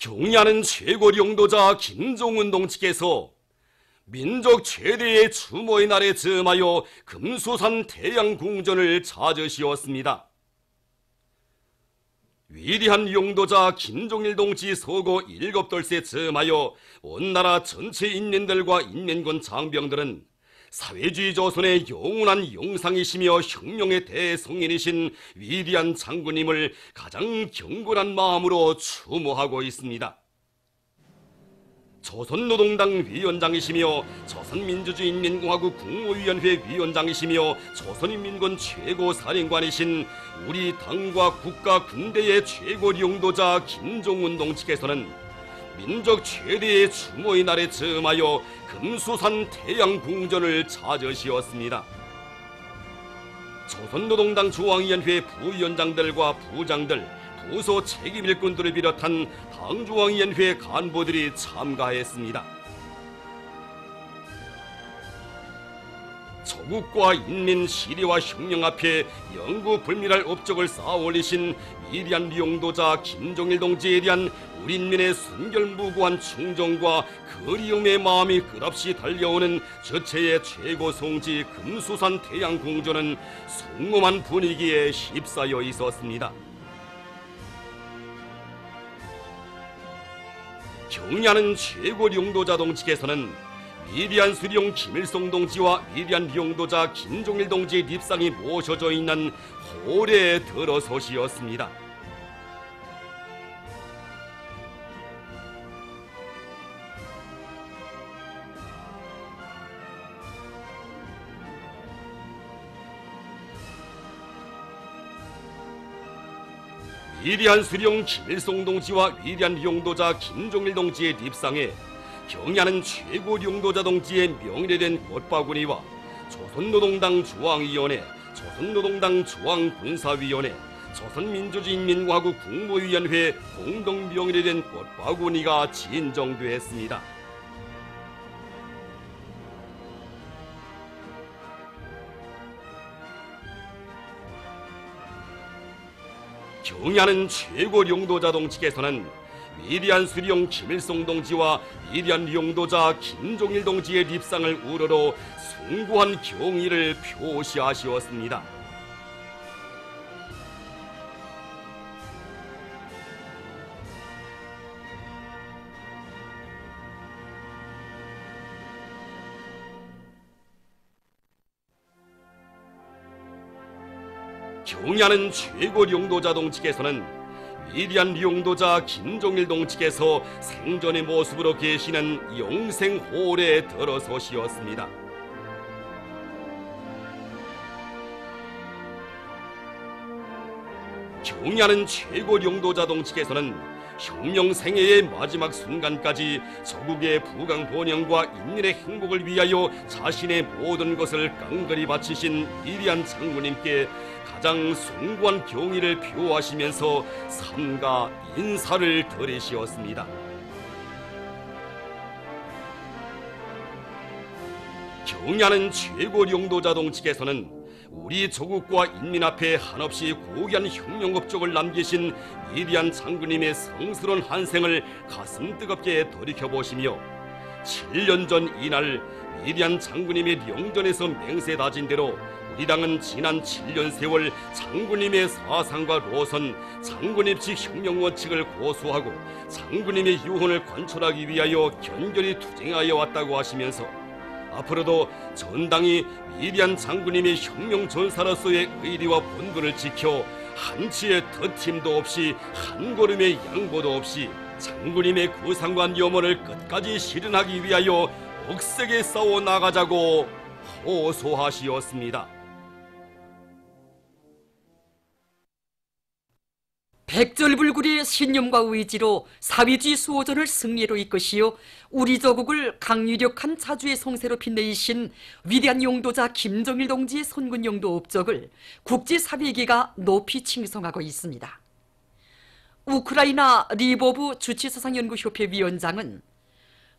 경의하는 최고領導자 김종운 동지께서 민족 최대의 추모의 날에 즈음하여 금수산 태양궁전을 찾으시었습니다. 위대한 용도자 김종일 동지 서거 7돌세 즈음하여 온 나라 전체 인민들과 인민군 장병들은 사회주의 조선의 영원한 영상이시며 혁명의 대성인이신 위대한 장군님을 가장 경건한 마음으로 추모하고 있습니다. 조선노동당 위원장이시며 조선민주주의인민공화국 국무위원회 위원장이시며 조선인민군 최고사령관이신 우리 당과 국가 군대의 최고 용도자 김종운 동지께서는 민족 최대의 추모의 날에 즈음하여 금수산 태양궁전을 찾으시었습니다. 조선노동당 중앙위원회 부위원장들과 부장들, 부서 책임일꾼들을 비롯한 당중앙위원회 간부들이 참가했습니다. 조국과 인민 시대와 혁명 앞에 영구불멸할 업적을 쌓아올리신 위대한 용도자 김종일 동지에 대한 우리 인민의 순결무구한 충정과 그리움의 마음이 끝없이 달려오는 저체의 최고 성지 금수산 태양궁전은 숭엄한 분위기에 휩싸여 있었습니다. 경의하는 최고 용도자 동지께서는 위대한 수령 김일성 동지와 위대한 용도자 김종일 동지의 립상이 모셔져 있는 홀에 들어서시었습니다. 위대한 수령 김일성 동지와 위대한 용도자 김종일 동지의 립상에 경의하는 최고 용도자 동지의 명예된 꽃바구니와 조선노동당 중앙위원회, 조선노동당 중앙군사위원회, 조선민주주의인민공화국 국무위원회 공동 명예된 꽃바구니가 진정되었습니다. 경의하는 최고 용도자 동지께서는 위대한 수령 김일성 동지와 위대한 용도자 김종일 동지의 립상을 우러러 숭고한 경의를 표시하시었습니다. 경의하는 최고 용도자 동지께서는 위대한 용도자 김종일 동지께서 생전의 모습으로 계시는 영생홀에 들어서시었습니다. 경의하는 최고 용도자 동지께서는 혁명 생애의 마지막 순간까지 조국의 부강 번영과 인민의 행복을 위하여 자신의 모든 것을 깡그리 바치신 위대한 장군님께 가장 숭고한 경의를 표하시면서 삼가 인사를 드리시었습니다. 경의하는 최고 용도자 동지께서는 우리 조국과 인민 앞에 한없이 고귀한 혁명 업적을 남기신 위대한 장군님의 성스러운 한생을 가슴 뜨겁게 돌이켜보시며 7년 전 이날 위대한 장군님의 영전에서 맹세다진 대로 우리 당은 지난 7년 세월 장군님의 사상과 노선, 장군님 측 혁명 원칙을 고수하고 장군님의 유언을 관철하기 위하여 견결히 투쟁하여 왔다고 하시면서 앞으로도 전당이 위대한 장군님의 혁명 전사로서의 의리와 본분을 지켜 한치의 더팀도 없이 한 걸음의 양보도 없이 장군님의 구상과 염원을 끝까지 실현하기 위하여 억세게 싸워 나가자고 호소하시었습니다. 백절불굴의 신념과 의지로 사회주의 수호전을 승리로 이끄시어 우리 조국을 강유력한 자주의 성세로 빛내이신 위대한 용도자 김종일 동지의 선군용도 업적을 국제사회계가 높이 칭송하고 있습니다. 우크라이나 리보브 주치사상연구협회 위원장은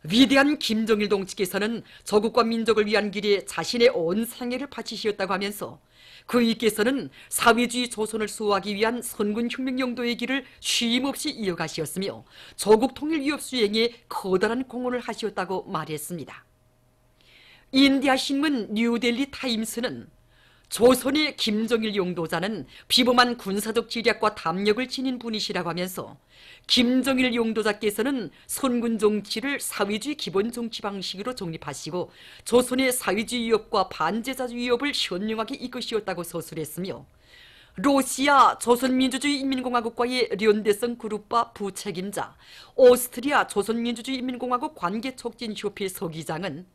위대한 김정일 동지께서는 조국과 민족을 위한 길에 자신의 온 생애를 바치셨다고 하면서 그이께서는 사회주의 조선을 수호하기 위한 선군혁명 용도의 길을 쉼없이 이어가시었으며 조국 통일 위협 수행에 커다란 공헌을 하시었다고 말했습니다. 인디아 신문 뉴델리 타임스는 조선의 김정일 용도자는 비범한 군사적 지략과 담력을 지닌 분이시라고 하면서 김정일 용도자께서는 선군 정치를 사회주의 기본 정치 방식으로 정립하시고 조선의 사회주의 위협과 반제자주의 위협을 현명하게 이끄시었다고 서술했으며 러시아 조선민주주의인민공화국과의 연대성 그룹바 부책임자 오스트리아 조선민주주의인민공화국 관계촉진협회 서기장은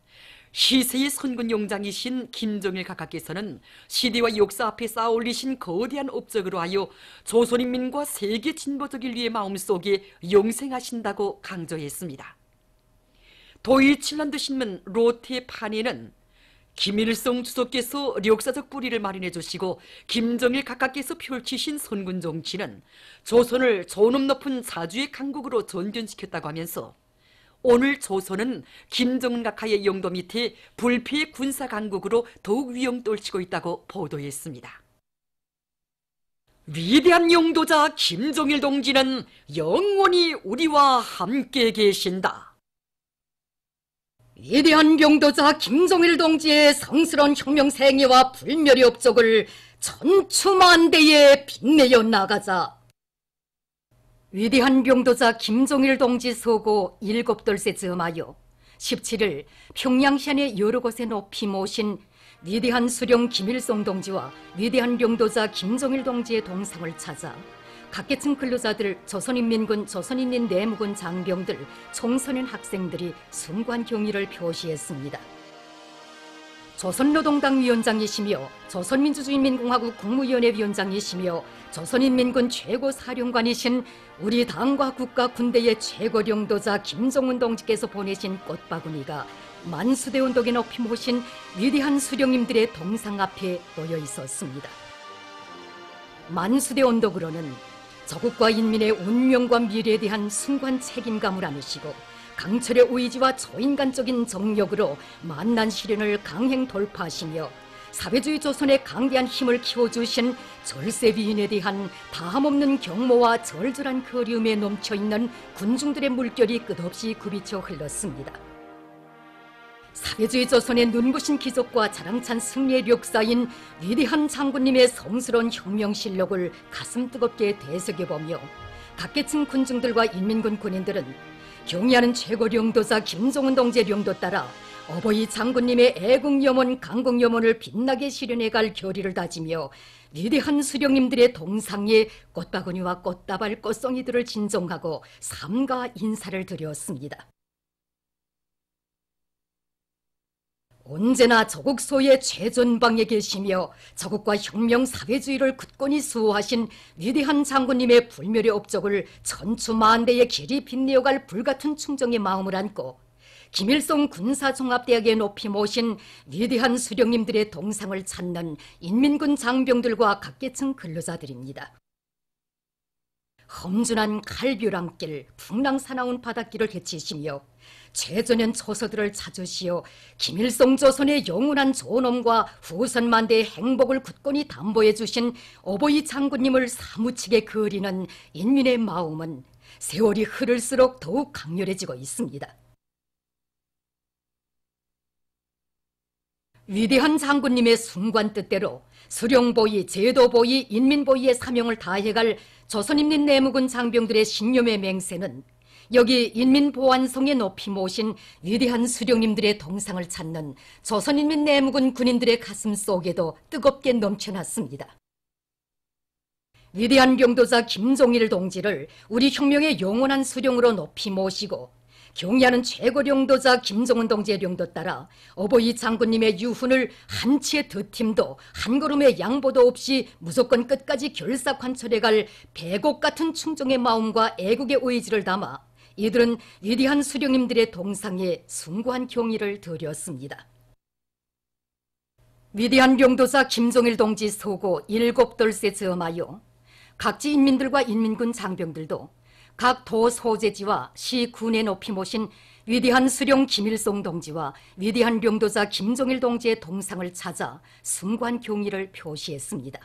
시세의 선군용장이신 김정일 각하께서는 시대와 역사 앞에 쌓아올리신 거대한 업적으로 하여 조선인민과 세계 진보적 인류의 마음속에 영생하신다고 강조했습니다. 도이칠란드 신문 로테 판에는 김일성 주석께서 역사적 뿌리를 마련해 주시고 김정일 각하께서 펼치신 선군 정치는 조선을 존엄 높은 자주의 강국으로 전전시켰다고 하면서 오늘 조선은 김정은 각하의 영도 밑에 불패의 군사 강국으로 더욱 위험 떨치고 있다고 보도했습니다. 위대한 용도자 김정일 동지는 영원히 우리와 함께 계신다. 위대한 용도자 김정일 동지의 성스러운 혁명 생애와 불멸의 업적을 천추만대에 빛내어 나가자. 위대한 용도자 김정일 동지 서고 7돌세 즈음하여 17일 평양시안의 여러 곳에 높이 모신 위대한 수령 김일성 동지와 위대한 용도자 김정일 동지의 동상을 찾아 각계층 근로자들, 조선인민군, 조선인민 내무군 장병들, 청소년 학생들이 숭고한 경의를 표시했습니다. 조선노동당 위원장이시며 조선민주주의인민공화국 국무위원회 위원장이시며 조선인민군 최고 사령관이신 우리 당과 국가 군대의 최고領도자 김정은 동지께서 보내신 꽃바구니가 만수대 언덕에 높이 모신 위대한 수령님들의 동상 앞에 놓여 있었습니다. 만수대 언덕으로는 조국과 인민의 운명과 미래에 대한 숭고한 책임감을 안으시고 강철의 의지와 초인간적인 정력으로 만난 시련을 강행 돌파하시며 사회주의 조선의 강대한 힘을 키워주신 절세비인에 대한 다함없는 경모와 절절한 그리움에 넘쳐있는 군중들의 물결이 끝없이 굽이쳐 흘렀습니다. 사회주의 조선의 눈부신 기적과 자랑찬 승리의 역사인 위대한 장군님의 성스러운 혁명실록을 가슴 뜨겁게 되새겨보며 각계층 군중들과 인민군 군인들은 경의하는 최고領도자 김정은 동지의領도 따라 어버이 장군님의 애국염원 강국염원을 빛나게 실현해갈 결의를 다지며 위대한 수령님들의 동상에 꽃바구니와 꽃다발 꽃송이들을 진정하고 삼가 인사를 드렸습니다. 언제나 조국 소의 최전방에 계시며 조국과 혁명 사회주의를 굳건히 수호하신 위대한 장군님의 불멸의 업적을 천추만대의 길이 빛내어갈 불같은 충정의 마음을 안고 김일성 군사종합대학에 높이 모신 위대한 수령님들의 동상을 찾는 인민군 장병들과 각계층 근로자들입니다. 험준한 갈뷰랑길, 풍랑사나운 바닷길을 헤치시며 최전현 초서들을 찾으시어 김일성 조선의 영원한 존엄과 후선만대의 행복을 굳건히 담보해 주신 어버이 장군님을 사무치게 그리는 인민의 마음은 세월이 흐를수록 더욱 강렬해지고 있습니다. 위대한 장군님의 숭고한 뜻대로 수령보위, 제도보위, 인민보위의 사명을 다해갈 조선인민 내무군 장병들의 신념의 맹세는 여기 인민보안성에 높이 모신 위대한 수령님들의 동상을 찾는 조선인민 내무군 군인들의 가슴 속에도 뜨겁게 넘쳐났습니다. 위대한領도자 김정일 동지를 우리 혁명의 영원한 수령으로 높이 모시고 경의하는 최고領도자 김정은 동지의領도 따라 어버이 장군님의 유훈을 한 치의 더팀도 한 걸음의 양보도 없이 무조건 끝까지 결사관철해갈 배곡 같은 충정의 마음과 애국의 의지를 담아 이들은 위대한 수령님들의 동상에 숭고한 경의를 드렸습니다. 위대한領도자 김정일 동지 서고 7돌세 즈음하여 각지 인민들과 인민군 장병들도 각 도 소재지와 시 군에 높이 모신 위대한 수령 김일성 동지와 위대한 용도자 김종일 동지의 동상을 찾아 숭고한 경의를 표시했습니다.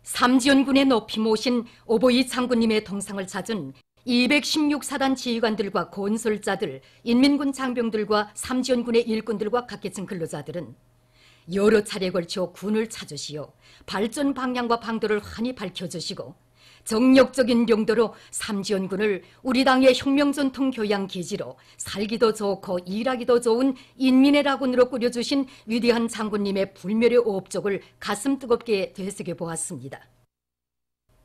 삼지연군에 높이 모신 오보이 장군님의 동상을 찾은 216사단 지휘관들과 건설자들, 인민군 장병들과 삼지연군의 일꾼들과 각계층 근로자들은 여러 차례에 걸쳐 군을 찾으시어 발전 방향과 방도를 환히 밝혀주시고 정력적인 용도로 삼지연군을 우리 당의 혁명전통 교양 기지로 살기도 좋고 일하기도 좋은 인민의 라군으로 꾸려주신 위대한 장군님의 불멸의 업적을 가슴 뜨겁게 되새겨보았습니다.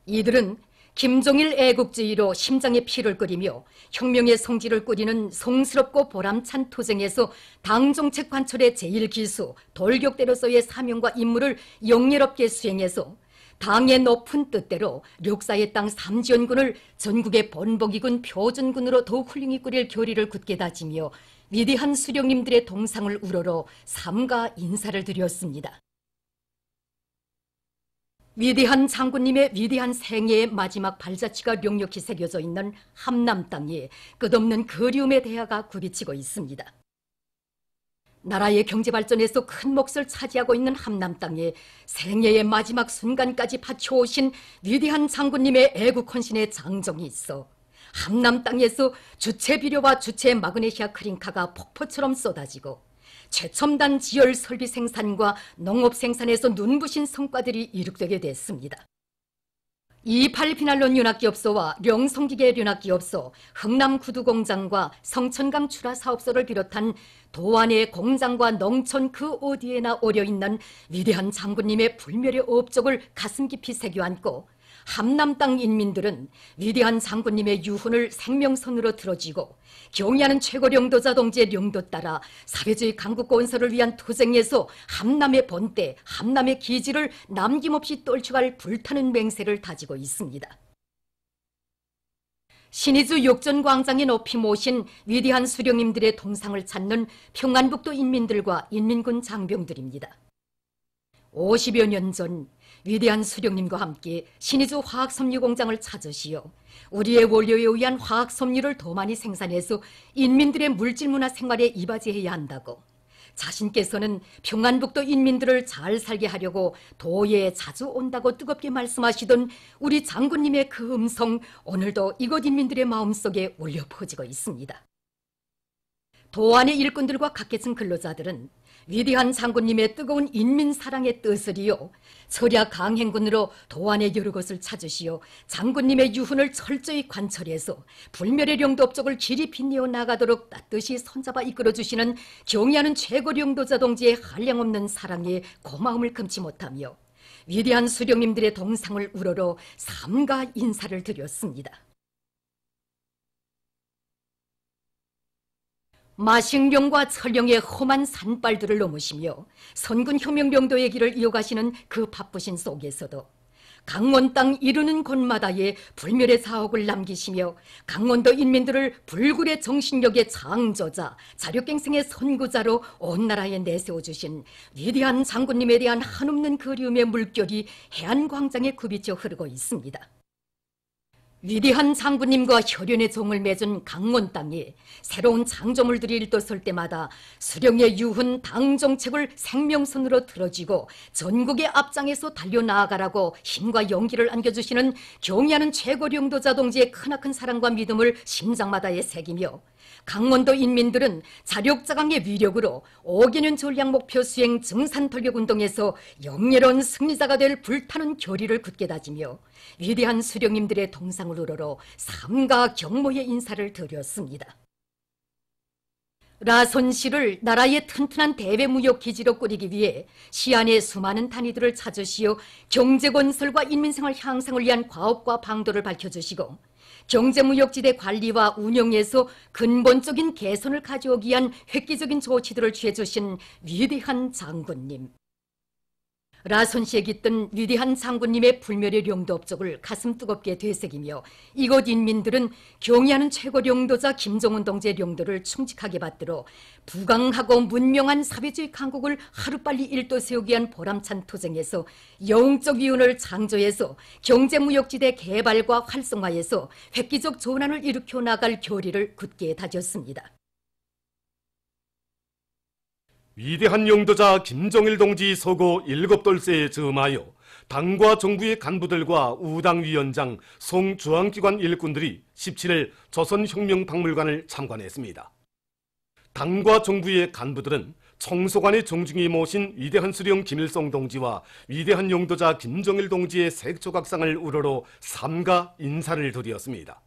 이들은 김종일 애국주의로 심장에 피를 끓이며 혁명의 성질을 꾸리는 성스럽고 보람찬 투쟁에서 당정책 관철의 제1기수 돌격대로서의 사명과 임무를 영예롭게 수행해서 당의 높은 뜻대로 력사의 땅 삼지연군을 전국의 본보기군 표준군으로 더욱 훌륭히 꾸릴 결의를 굳게 다지며 위대한 수령님들의 동상을 우러러 삼가 인사를 드렸습니다. 위대한 장군님의 위대한 생애의 마지막 발자취가 력력히 새겨져 있는 함남 땅에 끝없는 그리움의 대화가 굽이치고 있습니다. 나라의 경제 발전에서 큰 몫을 차지하고 있는 함남 땅에 생애의 마지막 순간까지 바쳐오신 위대한 장군님의 애국 헌신의 장정이 있어 함남 땅에서 주체 비료와 주체 마그네시아 크린카가 폭포처럼 쏟아지고 최첨단 지열 설비 생산과 농업 생산에서 눈부신 성과들이 이룩되게 됐습니다. 28 비날론 윤학기업소와 령성기계 윤학기업소, 흥남구두공장과 성천강 출하사업소를 비롯한 도안의 공장과 농촌 그 어디에나 오려있는 위대한 장군님의 불멸의 업적을 가슴 깊이 새겨안고 함남 땅 인민들은 위대한 장군님의 유훈을 생명선으로 들어쥐고 경의하는 최고 령도자 동지의 령도 따라 사회주의 강국 건설을 위한 투쟁에서 함남의 본때, 함남의 기지를 남김없이 떨쳐갈 불타는 맹세를 다지고 있습니다. 신의주 욕전광장에 높이 모신 위대한 수령님들의 동상을 찾는 평안북도 인민들과 인민군 장병들입니다. 50여 년 전 위대한 수령님과 함께 신의주 화학섬유 공장을 찾으시어 우리의 원료에 의한 화학섬유를 더 많이 생산해서 인민들의 물질문화 생활에 이바지해야 한다고 자신께서는 평안북도 인민들을 잘 살게 하려고 도에 자주 온다고 뜨겁게 말씀하시던 우리 장군님의 그 음성 오늘도 이곳 인민들의 마음속에 울려 퍼지고 있습니다. 도안의 일꾼들과 각계층 근로자들은 위대한 장군님의 뜨거운 인민사랑의 뜻을 이어 철야 강행군으로 도안의 여러 곳을 찾으시어 장군님의 유훈을 철저히 관철해서 불멸의 령도 업적을 길이 빛내어 나가도록 따뜻이 손잡아 이끌어주시는 경의하는 최고 령도자 동지의 한량없는 사랑에 고마움을 금치 못하며 위대한 수령님들의 동상을 우러러 삼가 인사를 드렸습니다. 마식령과 철령의 험한 산발들을 넘으시며 선군혁명령도의 길을 이어가시는 그 바쁘신 속에서도 강원 땅 이르는 곳마다에 불멸의 사옥을 남기시며 강원도 인민들을 불굴의 정신력의 창조자, 자력갱생의 선구자로 온 나라에 내세워주신 위대한 장군님에 대한 한없는 그리움의 물결이 해안광장에 굽이쳐 흐르고 있습니다. 위대한 장군님과 혈연의 종을 맺은 강원 땅에 새로운 창조물들이 일떠설 때마다 수령의 유훈 당정책을 생명선으로 들어쥐고 전국의 앞장에서 달려나아가라고 힘과 용기를 안겨주시는 경의하는 최고령도자 동지의 크나큰 사랑과 믿음을 심장마다에 새기며 강원도 인민들은 자력자강의 위력으로 5개년 전략 목표 수행 증산돌격운동에서 영예로운 승리자가 될 불타는 결의를 굳게 다지며 위대한 수령님들의 동상을 우러러 삼가 경모의 인사를 드렸습니다. 라손시를 나라의 튼튼한 대외무역기지로 꾸리기 위해 시안의 수많은 단위들을 찾으시어 경제건설과 인민생활 향상을 위한 과업과 방도를 밝혀주시고 경제무역지대 관리와 운영에서 근본적인 개선을 가져오기 위한 획기적인 조치들을 취해주신 위대한 장군님. 라손시에 깃든 위대한 장군님의 불멸의領土 업적을 가슴 뜨겁게 되새기며 이곳 인민들은 경의하는 최고領土자 김정은 동지의領土를 충직하게 받들어 부강하고 문명한 사회주의 강국을 하루빨리 일도세우기 위한 보람찬 투쟁에서 영웅적 위운을 창조해서 경제무역지대 개발과 활성화해서 획기적 전환을 일으켜 나갈 결의를 굳게 다졌습니다. 위대한 영도자 김정일 동지 서거 7돌세에 즈음하여 당과 정부의 간부들과 우당위원장, 송중앙기관 일꾼들이 17일 조선혁명박물관을 참관했습니다. 당과 정부의 간부들은 청소관의 정중히 모신 위대한 수령 김일성 동지와 위대한 영도자 김정일 동지의 색조각상을 우러러 삼가 인사를 드렸습니다.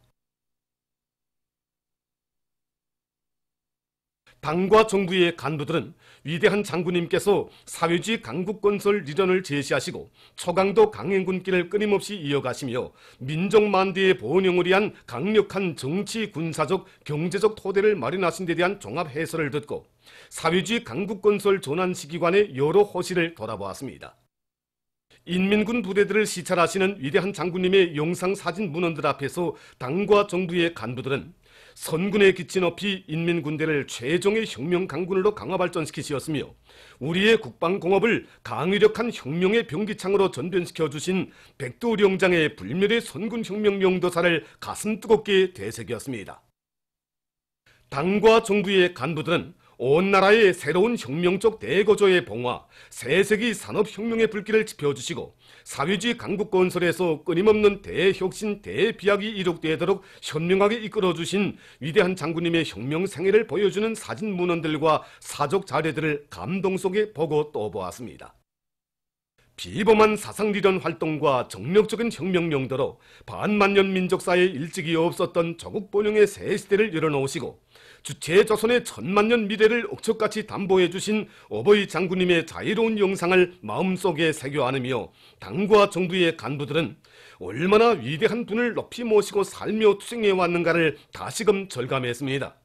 당과 정부의 간부들은 위대한 장군님께서 사회주의 강국 건설 이전을 제시하시고 초강도 강행군길을 끊임없이 이어가시며 민족 만대의 번영을 위한 강력한 정치, 군사적, 경제적 토대를 마련하신 데 대한 종합 해설을 듣고 사회주의 강국 건설 전환 시기관의 여러 호시를 돌아보았습니다. 인민군 부대들을 시찰하시는 위대한 장군님의 영상사진 문헌들 앞에서 당과 정부의 간부들은 선군의 기치 높이 인민군대를 최종의 혁명 강군으로 강화 발전시키시었으며 우리의 국방공업을 강위력한 혁명의 병기창으로 전변시켜 주신 백두령장의 불멸의 선군혁명 용도사를 가슴 뜨겁게 되새겼습니다. 당과 정부의 간부들은 온 나라의 새로운 혁명적 대거조의 봉화, 새세기 산업혁명의 불길을 지펴주시고 사회주의 강국 건설에서 끊임없는 대혁신, 대비약이 이룩되도록 현명하게 이끌어주신 위대한 장군님의 혁명 생애를 보여주는 사진 문헌들과 사적 자료들을 감동 속에 보고 또 보았습니다. 비범한 사상리련 활동과 정력적인 혁명 용도로 반만년 민족사에 일찍이 없었던 조국 번영의 새 시대를 열어놓으시고 주체 조선의 천만년 미래를 억척같이 담보해 주신 어버이 장군님의 자유로운 영상을 마음속에 새겨 안으며 당과 정부의 간부들은 얼마나 위대한 분을 높이 모시고 살며 투쟁해 왔는가를 다시금 절감했습니다.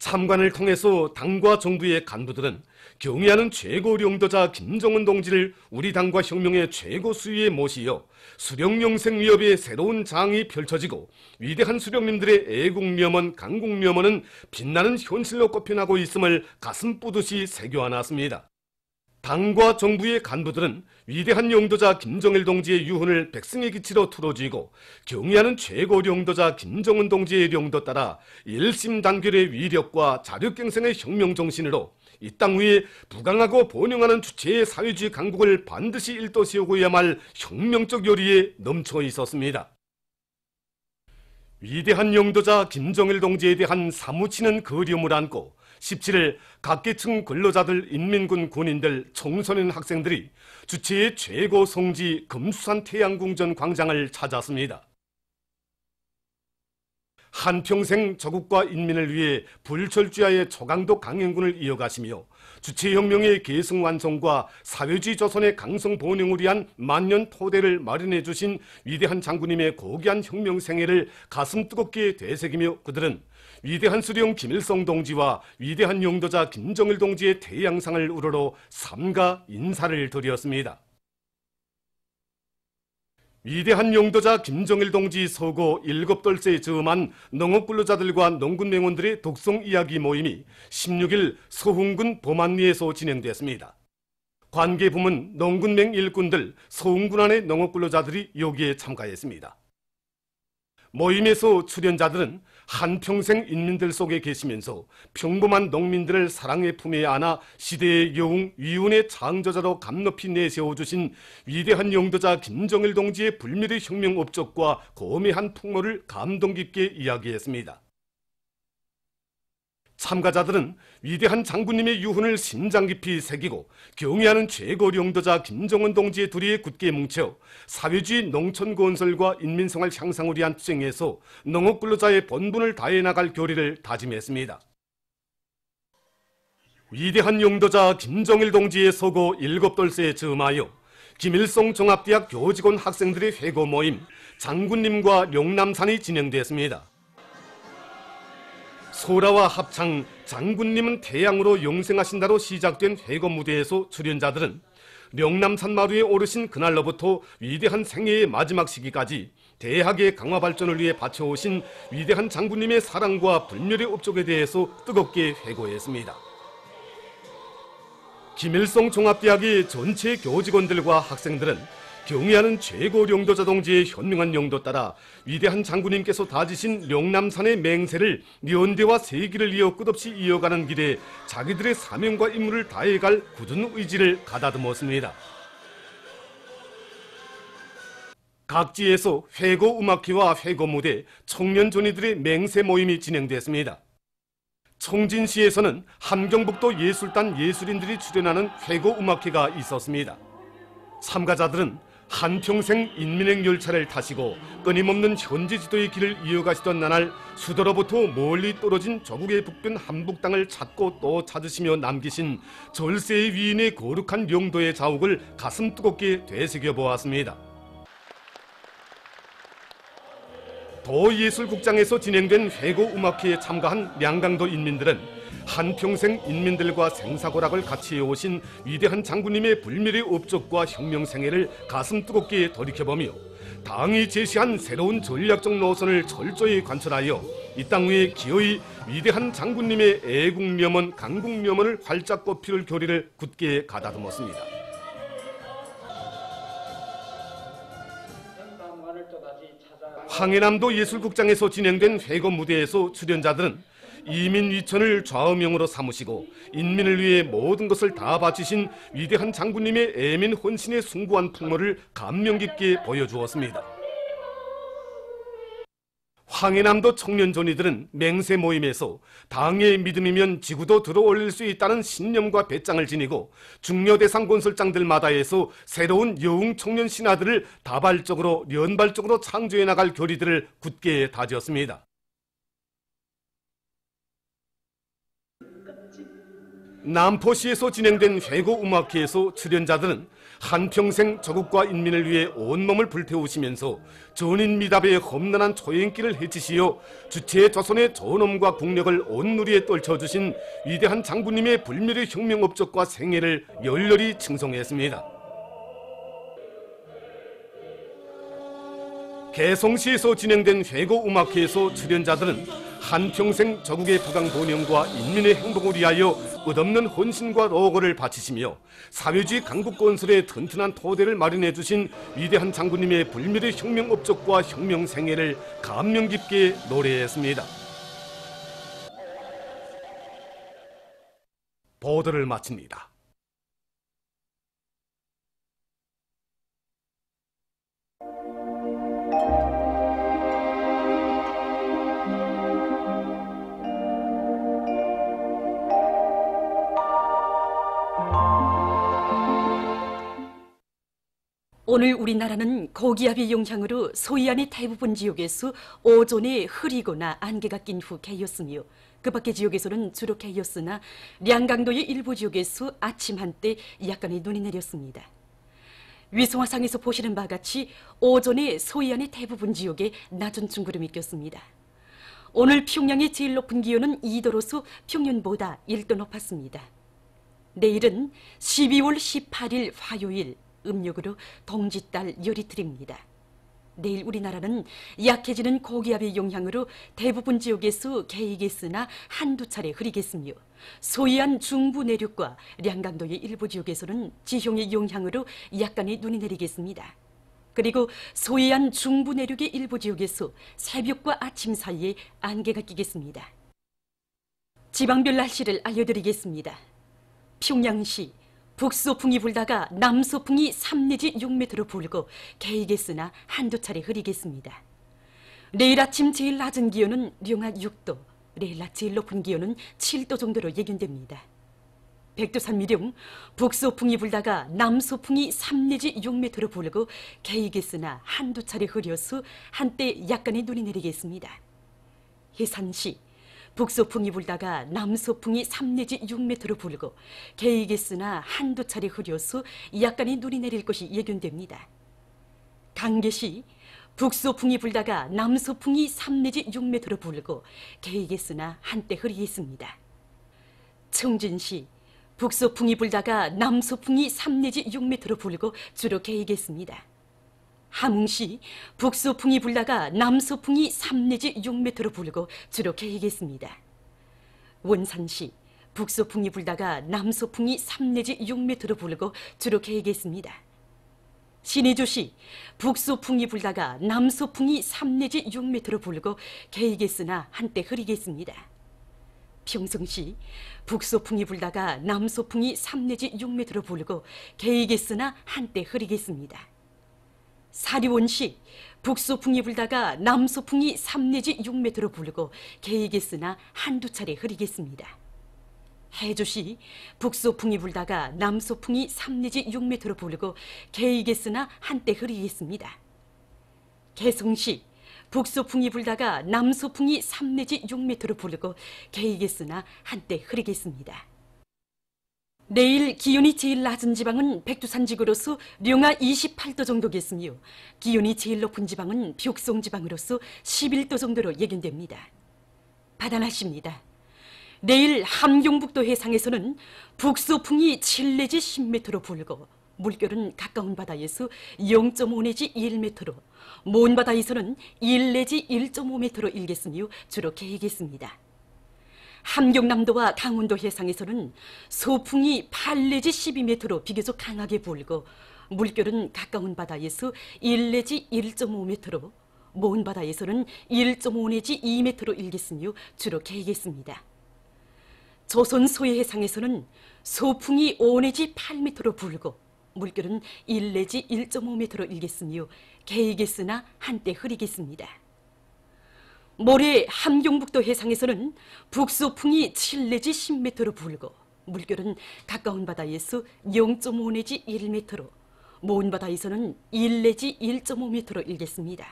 참관을 통해서 당과 정부의 간부들은 경의하는 최고領도자 김정은 동지를 우리 당과 혁명의 최고 수위에 모시어 수령영생 위협의 새로운 장이 펼쳐지고 위대한 수령님들의 애국명언, 강국명언은 빛나는 현실로 꼽혀나고 있음을 가슴 뿌듯이 새겨안았습니다. 당과 정부의 간부들은 위대한 영도자 김정일 동지의 유훈을 백성의 기치로 틀어쥐고 경의하는 최고領도자 김정은 동지의領도 따라 일심단결의 위력과 자력갱생의 혁명정신으로 이 땅 위에 부강하고 번영하는 주체의 사회주의 강국을 반드시 일도세우고야만 할 혁명적 요리에 넘쳐 있었습니다. 위대한 영도자 김정일 동지에 대한 사무치는 그리움을 안고 17일 각계층 근로자들, 인민군 군인들, 청소년 학생들이 주체의 최고 성지 금수산 태양궁전 광장을 찾았습니다. 한평생 조국과 인민을 위해 불철주야의 초강도 강행군을 이어가시며 주체혁명의 계승완성과 사회주의 조선의 강성 번영을 위한 만년 토대를 마련해 주신 위대한 장군님의 고귀한 혁명 생애를 가슴 뜨겁게 되새기며 그들은 위대한 수령 김일성 동지와 위대한 영도자 김정일 동지의 태양상을 우러러 삼가 인사를 드렸습니다. 위대한 영도자 김정일 동지 서거 7돌세에 즈음한 농업근로자들과 농군맹원들의 독송 이야기 모임이 16일 서흥군 범안리에서 진행됐습니다. 관계부문 농군맹 일꾼들, 서흥군 안의 농업근로자들이 여기에 참가했습니다. 모임에서 출연자들은 한평생 인민들 속에 계시면서 평범한 농민들을 사랑의 품에 안아 시대의 영웅, 위운의 창조자로 감높이 내세워주신 위대한 영도자 김정일 동지의 불멸의 혁명 업적과 고매한 풍모를 감동 깊게 이야기했습니다. 참가자들은 위대한 장군님의 유훈을 심장 깊이 새기고 경의하는 최고領도자 김정은 동지의 둘이에 굳게 뭉쳐 사회주의 농촌 건설과 인민생활 향상을 위한 투쟁에서 농업근로자의 본분을 다해 나갈 결의를 다짐했습니다. 위대한 영도자 김정일 동지의 서거 7돌세에 즈음하여 김일성 종합대학 교직원 학생들의 회고 모임 장군님과 영남산이 진행됐습니다. 소라와 합창, 장군님은 태양으로 영생하신다로 시작된 회고 무대에서 출연자들은 명남산마루에 오르신 그날로부터 위대한 생애의 마지막 시기까지 대학의 강화 발전을 위해 바쳐오신 위대한 장군님의 사랑과 불멸의 업적에 대해서 뜨겁게 회고했습니다. 김일성 종합대학의 전체 교직원들과 학생들은 경의하는 최고 영도자 동지의 현명한 영도 따라 위대한 장군님께서 다지신 명남산의 맹세를 연대와 세기를 이어 끝없이 이어가는 길에 자기들의 사명과 임무를 다해갈 굳은 의지를 가다듬었습니다. 각지에서 회고 음악회와 회고 무대, 청년 존이들의 맹세 모임이 진행됐습니다. 청진시에서는 함경북도 예술단 예술인들이 출연하는 회고 음악회가 있었습니다. 참가자들은 한평생 인민행 열차를 타시고 끊임없는 현지 지도의 길을 이어가시던 나날 수도로부터 멀리 떨어진 조국의 북변 한북 땅을 찾고 또 찾으시며 남기신 절세의 위인의 거룩한 영도의 자욱을 가슴 뜨겁게 되새겨보았습니다. 도예술국장에서 진행된 회고 음악회에 참가한 량강도 인민들은 한평생 인민들과 생사고락을 같이 해오신 위대한 장군님의 불멸의 업적과 혁명 생애를 가슴 뜨겁게 돌이켜보며 당이 제시한 새로운 전략적 노선을 철저히 관철하여 이 땅 위에 기어이 위대한 장군님의 애국명언, 강국명언을 활짝 꽃피울 교리를 굳게 가다듬었습니다. 황해남도 예술국장에서 진행된 회고 무대에서 출연자들은 이민 위천을 좌우명으로 삼으시고 인민을 위해 모든 것을 다 바치신 위대한 장군님의 애민 헌신의 숭고한 풍모를 감명 깊게 보여주었습니다. 황해남도 청년 존이들은 맹세 모임에서 당의 믿음이면 지구도 들어올릴 수 있다는 신념과 배짱을 지니고 중요대상 건설장들마다에서 새로운 여웅 청년 신화들을 다발적으로 연발적으로 창조해 나갈 교리들을 굳게 다졌습니다. 남포시에서 진행된 회고 음악회에서 출연자들은 한평생 조국과 인민을 위해 온몸을 불태우시면서 전인미답의 험난한 초행길을 헤치시어 주체 조선의 존엄과 국력을 온누리에 떨쳐주신 위대한 장군님의 불멸의 혁명 업적과 생애를 열렬히 칭송했습니다. 개성시에서 진행된 회고 음악회에서 출연자들은 한평생 조국의 부강본영과 인민의 행복을 위하여 끝없는 헌신과 노고를 바치시며 사회주의 강국 건설의 튼튼한 토대를 마련해 주신 위대한 장군님의 불멸의 혁명 업적과 혁명 생애를 감명 깊게 노래했습니다. 보도를 마칩니다. 오늘 우리나라는 고기압의 영향으로 소이안의 대부분 지역에서 오전에 흐리거나 안개가 낀 후 개였으며 그 밖의 지역에서는 주로 개였으나 량강도의 일부 지역에서 아침 한때 약간의 눈이 내렸습니다. 위성화상에서 보시는 바와 같이 오전에 소이안의 대부분 지역에 낮은 중구름이 꼈습니다. 오늘 평양의 제일 높은 기온은 2도로서 평년보다 1도 높았습니다. 내일은 12월 18일 화요일 음력으로 동짓달 열이틀입니다. 내일 우리나라는 약해지는 고기압의 영향으로 대부분 지역에서 개이겠으나 한두 차례 흐리겠으며 소이안 중부 내륙과 량강도의 일부 지역에서는 지형의 영향으로 약간의 눈이 내리겠습니다. 그리고 소이안 중부 내륙의 일부 지역에서 새벽과 아침 사이에 안개가 끼겠습니다. 지방별 날씨를 알려드리겠습니다. 평양시 북서풍이 불다가 남서풍이 3 내지 6m로 불고 개이겠으나 한두 차례 흐리겠습니다. 내일 아침 제일 낮은 기온은 영하 6도, 내일 낮 제일 높은 기온은 7도 정도로 예견됩니다. 백두산미령 북서풍이 불다가 남서풍이 3 내지 6m로 불고 개이겠으나 한두 차례 흐려서 한때 약간의 눈이 내리겠습니다. 해산시 북서풍이 불다가 남서풍이 3 내지 6m로 불고 개이겠으나 한두 차례 흐려서 약간의 눈이 내릴 것이 예견됩니다. 강계시 북서풍이 불다가 남서풍이 3 내지 6m로 불고 개이겠으나 한때 흐리겠습니다. 청진시 북서풍이 불다가 남서풍이 3 내지 6m로 불고 주로 개이겠습니다. 함흥시 북서풍이 불다가 남서풍이 3 내지 6m로 불고 주로 개이겠습니다. 원산시 북서풍이 불다가 남서풍이 3 내지 6m로 불고 주로 개이겠습니다. 신의주시 북서풍이 불다가 남서풍이 3 내지 6m로 불고 개이겠으나 한때 흐리겠습니다. 평성시 북서풍이 불다가 남서풍이 3 내지 6m로 불고 개이겠으나 한때 흐리겠습니다. 사리원시 북서풍이 불다가 남서풍이 3 내지 6m로 불고 개이겠으나 한두 차례 흐리겠습니다. 해주시 북서풍이 불다가 남서풍이 3 내지 6m로 불고 개이겠으나 한때 흐리겠습니다. 개성시 북서풍이 불다가 남서풍이 3 내지 6m로 불고 개이겠으나 한때 흐리겠습니다. 내일 기온이 제일 낮은 지방은 백두산지구로서 령하 28도 정도겠으며 기온이 제일 높은 지방은 벽송지방으로서 11도 정도로 예견됩니다. 바다날씨입니다. 내일 함경북도 해상에서는 북서풍이 7 내지 10m로 불고 물결은 가까운 바다에서 0.5 내지 1m로 먼 바다에서는 1 내지 1.5m로 일겠으며 주로 개이겠습니다. 함경남도와 강원도 해상에서는 서풍이 8 내지 12m로 비교적 강하게 불고 물결은 가까운 바다에서 1 내지 1.5m로 먼 바다에서는 1.5 내지 2m로 일겠으며 주로 개이겠습니다. 조선 소해 해상에서는 서풍이 5 내지 8m로 불고 물결은 1 내지 1.5m로 일겠으며 개이겠으나 한때 흐리겠습니다. 모레 함경북도 해상에서는 북서풍이 7 내지 10m로 불고 물결은 가까운 바다에서 0.5 내지 1m로 먼 바다에서는 1 내지 1.5m로 일겠습니다.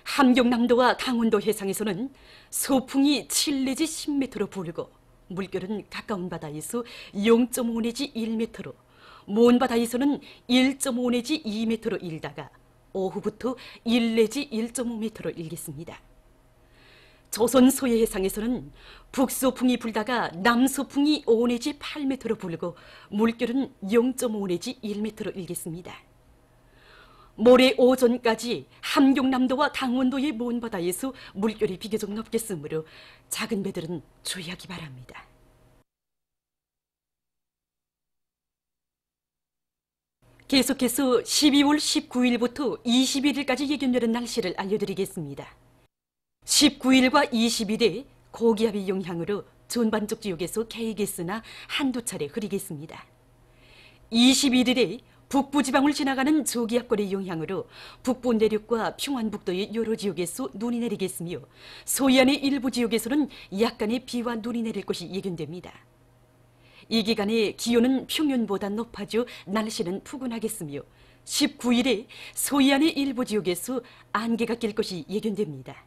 함경남도와 강원도 해상에서는 서풍이 7 내지 10m로 불고 물결은 가까운 바다에서 0.5 내지 1m로 먼 바다에서는 1.5 내지 2m로 일다가 오후부터 1 내지 1.5m로 일겠습니다. 조선 소해 해상에서는 북서풍이 불다가 남서풍이 5 내지 8m로 불고 물결은 0.5 내지 1m로 일겠습니다. 모레 오전까지 함경남도와 강원도의 먼 바다에서 물결이 비교적 높겠으므로 작은 배들은 주의하기 바랍니다. 계속해서 12월 19일부터 21일까지 예견되는 날씨를 알려드리겠습니다. 19일과 20일에 고기압의 영향으로 전반적 지역에서 개이겠으나 한두 차례 흐리겠습니다. 21일에 북부지방을 지나가는 저기압골의 영향으로 북부 내륙과 평안북도의 여러 지역에서 눈이 내리겠으며 서해안의 일부 지역에서는 약간의 비와 눈이 내릴 것이 예견됩니다. 이 기간에 기온은 평년보다 높아져 날씨는 푸근하겠으며 19일에 서해안의 일부 지역에서 안개가 낄 것이 예견됩니다.